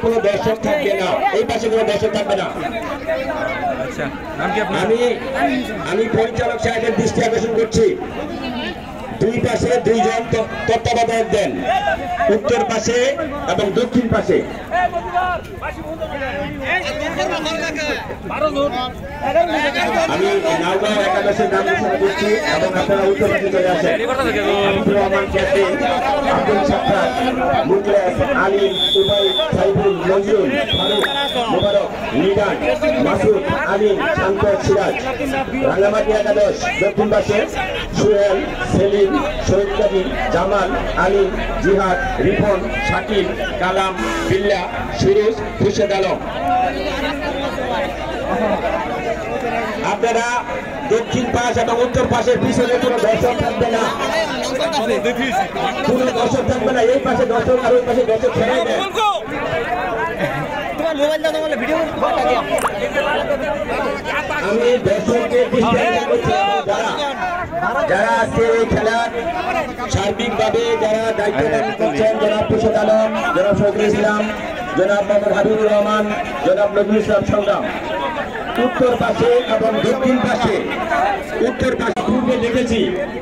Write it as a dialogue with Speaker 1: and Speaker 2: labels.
Speaker 1: কোনো দর্শক থাকবে না, এই পাশে কোনো দর্শক থাকবে না। আমি পরিচালক সাহেবের দৃষ্টি আকর্ষণ করছি, দুই পাশে দুইজন তত্ত্বাবধায়ক দেন, উত্তর পাশে এবং দক্ষিণ পাশে। আমি নাওগাঁও একাদশের নাম ঘোষণা করছি এবং আপনারা উত্তর পাশে চলে আসেন। আব্দুর রহমান ক্যাপ্টেন, আব্দুল সাত্তার, মুখলেস, আলী, উবাই, সাইফুল, নজরুল, ফারুক, মোবারক, নিদান, মাসুদ, আলিম, শান্ত, সিরাজ। রাঙ্গামাটি একাদশ দক্ষিণ পাশে সুহেল, সেলিম, শহীদ কবির, জামাল, আলিম, জিহাদ, রিফন, শাকিল, কালাম, বিল্লা, সুরুজ, খুরশেদ আলম। আপনারা দক্ষিণ পাশ এবং উত্তর পাশের পিছনে কোনো দর্শক থাকবে না, কোনো দর্শক থাকবে না। এই পাশে দর্শক আর ওই পাশে দর্শক ছেড়ে দেন। আমি দর্শককে যারা আজকে এই খেলার সার্বিকভাবে যারা দায়িত্ব পালন করছেন, জনাব খুরশেদ আলম, জনাব শহীদুল ইসলাম, জনাব মোহাম্মদ হাবিবুর রহমান, জনাব নজরুল ইসলাম সংগ্রাম। উত্তর পাশে এবং দক্ষিণ পাশে, উত্তর পাশে পূর্বে দেখেছি